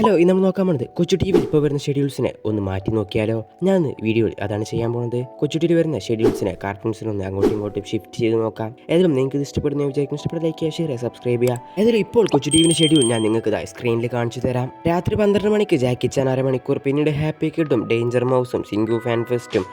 Hello, ഇന്ന് നമ്മൾ നോക്കാൻ പോകുന്നത് കൊച്ചു ടി വിയിൽ ഇപ്പോൾ വരുന്ന ഷെഡ്യൂൾസിനെ ഒന്ന് മാറ്റി നോക്കിയാലോ. ഞാൻ വീഡിയോയിൽ അതാണ് ചെയ്യാൻ പോകുന്നത്. കൊച്ചു ടി വി വരുന്ന ഷെഡ്യൂൾസിനെ കാർട്ടൂൺസിനൊന്ന് അങ്ങോട്ടും ഇങ്ങോട്ടും ഷിഫ്റ്റ് ചെയ്ത് നോക്കാം. ഏതായാലും നിങ്ങൾക്ക് ഇത് ഇഷ്ടപ്പെടുന്ന വിചാരിക്കും. ഇഷ്ടപ്പെട്ട ലൈക്ക് ചെയ്യുക, ഷെയർ ചെയ്യുക, സബ്സ്ക്രൈബ് ചെയ്യുക. ഏതായാലും ഇപ്പോൾ കൊച്ചു ടി വിൻ്റെ ഷെഡ്യൂൾ ഞാൻ നിങ്ങൾക്ക് സ്ക്രീനിൽ കാണിച്ചു തരാം. രാത്രി 12 മണിക്ക് ജാക്കി ചാൻ അരമണിക്കൂർ, പിന്നീട് ഹാപ്പി കിഡും ഡേഞ്ചർ മൗസും സിംഗു ഫാൻ ഫെസ്റ്റും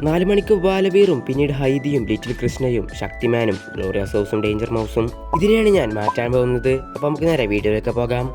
4 മണിക്ക് ബാലവീറും, പിന്നീട് ഹൈദിയും ലിറ്റിൽ കൃഷ്ണയും ശക്തിമാനും ഗ്ലോറിയസ് ഹൗസും ഡേഞ്ചർ മൗസും. ഇതിനെയാണ് ഞാൻ മാറ്റാൻ പോകുന്നത്. അപ്പോൾ നമുക്ക് നേരെ വീഡിയോയിലേക്ക് പോകാം.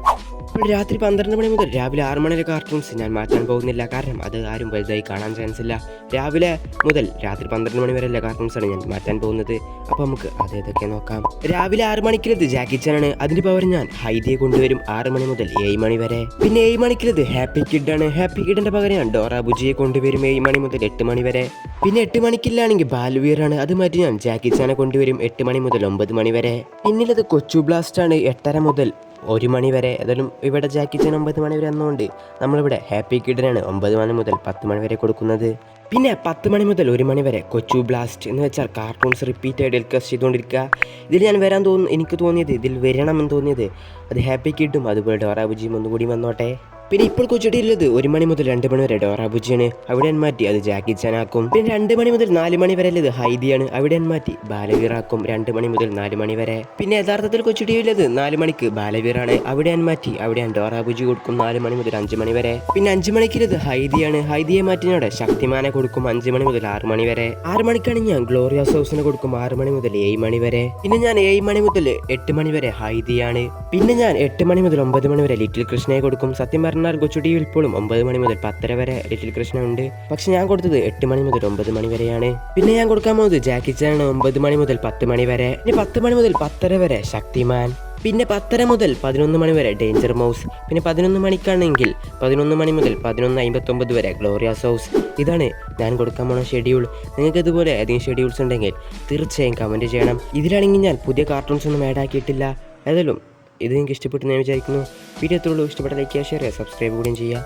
ഇപ്പോൾ രാത്രി 12 മണി മുതൽ രാവിലെ 6 മണി വരെ കാർട്ടൂൺസ് ഞാൻ മാറ്റാൻ പോകുന്നില്ല. കാരണം അത് ആരും വലുതായി കാണാൻ ചാൻസ് ഇല്ല. രാവിലെ മുതൽ രാത്രി 12 മണി വരെയുള്ള കാർട്ടൂൺസാണ് ഞാൻ മാറ്റാൻ പോകുന്നത്. അപ്പോൾ നമുക്ക് അതേതൊക്കെ നോക്കാം. രാവിലെ 6 മണിക്കുള്ളത് ജാക്കി ചാനാണ്. അതിന് പകരം ഞാൻ ഹൈദിയെ കൊണ്ടുവരും 6 മണി മുതൽ 7 മണി വരെ. പിന്നെ 7 മണിക്കുള്ളത് ഹാപ്പി കിഡാണ്. ഹാപ്പി കിഡിന്റെ പകരം ഞാൻ ഡോറ ബുജിയെ കൊണ്ടുവരും 7 മണി മുതൽ 8 മണി വരെ. പിന്നെ 8 മണിക്കില്ലാണെങ്കിൽ ബാൽവീറാണ്. അത് മാറ്റി ഞാൻ ജാക്കി ചാനെ കൊണ്ടുവരും 8 മണി മുതൽ 9 മണി വരെ. പിന്നിലത് കൊച്ചു ബ്ലാസ്റ്റ് ആണ് 8:30 മുതൽ 1 മണി വരെ. ഏതായാലും ഇവിടെ ജാക്കി ചാൻ 9 മണി വരെ എന്നുകൊണ്ട് നമ്മളിവിടെ ഹാപ്പി കിഡിനാണ് 9 മണി മുതൽ 10 മണി വരെ കൊടുക്കുന്നത്. പിന്നെ 10 മണി മുതൽ 1 മണി വരെ കൊച്ചു ബ്ലാസ്റ്റ് എന്ന് വെച്ചാൽ കാർട്ടൂൺസ് റിപ്പീറ്റ് ആയിട്ട് ടെലികാസ്റ്റ് ചെയ്തുകൊണ്ടിരിക്കുക. ഇതിൽ ഞാൻ എനിക്ക് തോന്നിയത് ഇതിൽ വരണമെന്ന് തോന്നിയത് അത് ഹാപ്പി കിഡും അതുപോലെ ഡോറ ബുജിയും ഒന്നുകൂടി വന്നോട്ടെ. പിന്നെ ഇപ്പോൾ കൊച്ചുടിയുള്ളത് 1 മണി മുതൽ 2 മണി വരെ ഡോറ ബുജിയാണ്. അവിടെ മാറ്റി അത് ജാക്കി ചാനാക്കും. പിന്നെ 2 മണി മുതൽ 4 മണി വരെ ഉള്ളത് ഹൈദിയാണ്. അവിടെ മാറ്റി ബാലവീറാക്കും 2 മണി മുതൽ 4 മണി വരെ. പിന്നെ യഥാർത്ഥത്തിൽ കൊച്ചുടിയുള്ളത് 4 മണിക്ക് ബാലവീറാണ്. അവിടെ മാറ്റി അവിടെ ഡോറ ബുജി കൊടുക്കും 4 മണി മുതൽ 5 മണി വരെ. പിന്നെ 5 മണിക്കുള്ളത് ഹൈദിയാണ്. ഹൈദിയെ മാറ്റിനോടെ ശക്തിമാനെ കൊടുക്കും 5 മണി മുതൽ 6 മണി വരെ. 6 മണിക്കാണെങ്കിൽ ഞാൻ ഗ്ലോറിയസ് ഹൗസിനെ കൊടുക്കും 6 മണി മുതൽ 7 മണി വരെ. പിന്നെ ഞാൻ 7 മണി മുതൽ 8 മണി വരെ ഹൈദിയാണ്. പിന്നെ ഞാൻ 8 മണി മുതൽ 9 മണി വരെ ലിറ്റിൽ കൃഷ്ണയെ കൊടുക്കും. സത്യം പറഞ്ഞാൽ കൊച്ചു ടി വിയിൽ ഇപ്പോഴും 9 മണി മുതൽ 10:30 വരെ ലിറ്റിൽ കൃഷ്ണ ഉണ്ട്. പക്ഷെ ഞാൻ കൊടുത്തത് 8 മണി മുതൽ 9 മണി വരെയാണ്. പിന്നെ ഞാൻ കൊടുക്കാൻ പോകുന്നത് ജാക്കി ചാനാണ് 9 മണി മുതൽ 10 മണി വരെ. ഇനി 10 മണി മുതൽ 10:30 വരെ ശക്തിമാൻ. പിന്നെ 10:30 മുതൽ 11 മണി വരെ ഡേഞ്ചർ മൗസ്. പിന്നെ 11 മണിക്കാണെങ്കിൽ 11 മണി മുതൽ 11:59 വരെ ഗ്ലോറിയസ് ഹൗസ്. ഇതാണ് ഞാൻ കൊടുക്കാൻ പോകുന്ന ഷെഡ്യൂൾ. നിങ്ങൾക്ക് ഇതുപോലെ ഏതെങ്കിലും ഷെഡ്യൂൾസ് ഉണ്ടെങ്കിൽ തീർച്ചയായും കമൻറ്റ് ചെയ്യണം. ഇതിലാണെങ്കിൽ ഞാൻ പുതിയ കാർട്ടൂൺസ് ഒന്നും ആഡ് ആക്കിയിട്ടില്ല. ഏതായാലും ഇത് നിങ്ങൾക്ക് ഇഷ്ടപ്പെട്ടു ഞാൻ വിചാരിക്കുന്നു. വീഡിയോ എത്രയുള്ളൂ, ഇഷ്ടപ്പെട്ട ലൈക്ക് ചെയ്യുക, ഷെയർ ചെയ്യുക, സബ്സ്ക്രൈബ് കൂടിയും ചെയ്യുക.